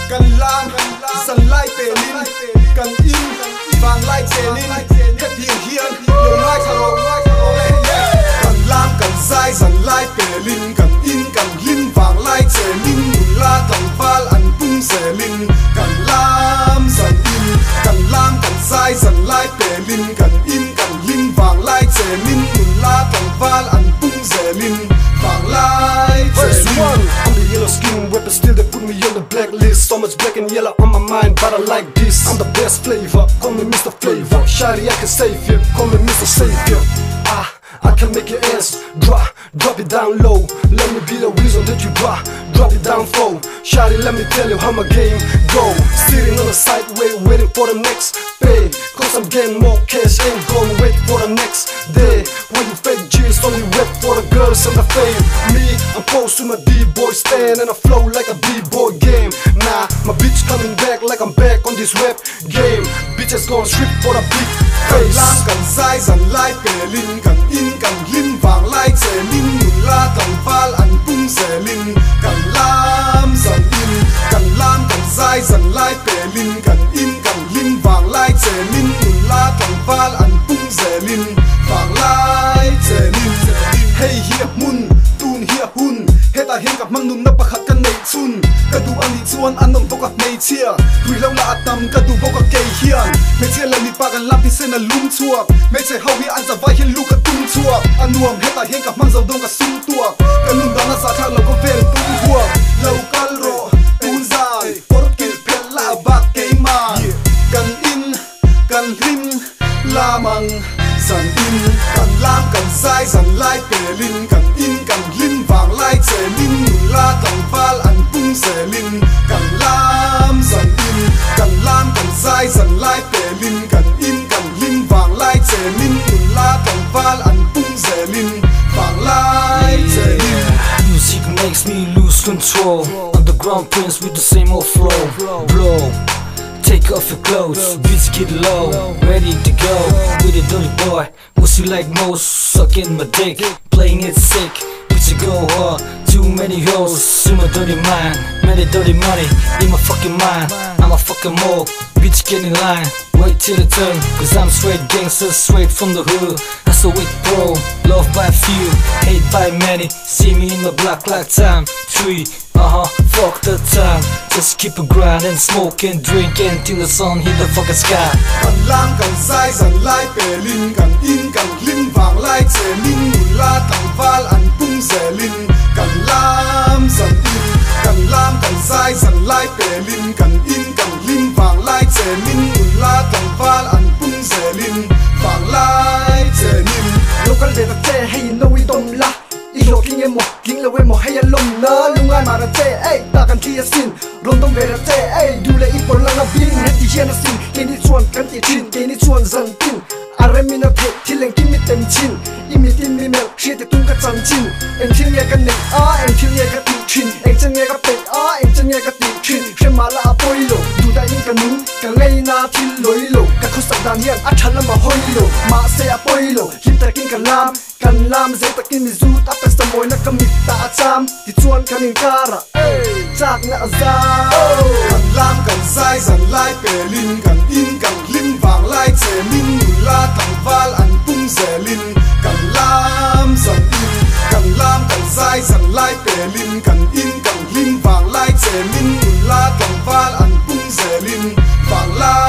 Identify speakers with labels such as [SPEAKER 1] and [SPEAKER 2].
[SPEAKER 1] kan lam san lai pe lin kan in vang lai che nin het hiền hiền lo lai tharo kan lam kan sai san lai pe lin kan in kan lin vang lai che nin mun la tang fal an pung se lin kan lam san in kan lam kan sai san lai pe lin kan in kan lin vang lai che nin mun la tang fal an pung se lin vang lai che nin.
[SPEAKER 2] I'm the yellow skin weapon, still they put me on the blacklist. So much black and yellow on my mind, but I like this. I'm the best flavor, call me Mr. Flavor. Shawty, I can save you, call me Mr. Savior. I can make your ass drop it down low. Let me be the reason that you drop it down low. Shawty, let me tell you how my game go. Sitting on the sideway, waiting for the next pay. Cause I'm getting more cash, ain't gonna wait for the next day. When you fake G's, only wait for the girls and the fame. Me, I'm posed to my D-boy stand, and I flow like a B-boy game. Nah, my bitch coming back like I'm back on this rap game. Bitches gonna strip for the big face.
[SPEAKER 1] Lam kan sai san lai pe lin kan in kan lin vang lai che nin mun la tang fal an pung se lin kan lam san in kan lam kan sai san lai pe lin kan in kan lin vang lai che nin mun la tang fal an pung se lin vang lai che nin. Hey hiệp mun tun hiệp hun heta hen kap mang nun na pakhat kan nei chun kadu ani chuan anom boka nei chia hui lo la atam kadu boka ke hian me che la mi pa kan lam ti sen a lum chuak me che ho hi an za vai hin lu ka tum chuak anuam heta hen kap mang zo dong ka sum tuak kanun dana sa tha lo ko vel tum huak lo kal ro tun zai por kil pel la ba ke ma kan in kan lim lamang san in kan lam kan sai san lai pe lin kan in kan lin vang lai che nin mun la tang fal an pung se lin kan lam san in kan lam kan sai san lai pe lin kan in kan lin vang lai che nin mun la tang fal an pung se lin vang lai che nin.
[SPEAKER 2] Music makes me lose control. Underground prince with the same old flow. Blow, take off your clothes, beats get low, ready to go with a dirty boy. What you like most? Sucking my dick, playing it sick. Bitch, you go hard, too many hoes in my dirty mind. Many dirty money in my fucking mind. I'm a fucking mob, bitch, get in line. Wait till the turn, cause I'm straight gangster, straight from the hood. That's a wicked bro, loved by a few, hate by many. See me in the block like time 3. Fuck the time. Just keep it grinding, smoke and drink until the sun hit the fucking sky.
[SPEAKER 1] Kan lam kan sai san lai pe lin kan in kan lin vang lai che nin mun la tang fal an pung se lin kan lam san in kan lam kan sai san lai pe lin kan in kan lin vang lai che nin mun la tang fal an pung se lin vang lai che nin.
[SPEAKER 2] Local de te hey no we dom la. Ilo king emo king le we mo hey alom na lungai mara te ay ta kan ti sin ron dom vera te ay du le ipor la na bin het di hian sin ke ni chuan kan ti chin ke ni chuan zan tin aremina the thileng ki mi tem chin imi tin mi mel khie te tung ka chan chin en thil ye kan nei en thil ye ka ti chin en chen ye ka pe en chen ye ka ti chin she mala apoilo du da in kanun ka ngai na thil loilo ka khu sak dan hian a thala ma hoilo ma se apoilo him ta kin kan lam ze ta kin mi zu ta pesta moi na kamit ta acham ti chuan kanin kara chak na za
[SPEAKER 1] kan lam kan sai san lai pe lin kan in kan lin vang lai che nin mun la tang fal an pung se lin kan lam san in kan lam kan sai san lai pe lin kan in kan lin vang lai che nin mun la tang fal an pung se lin vang lai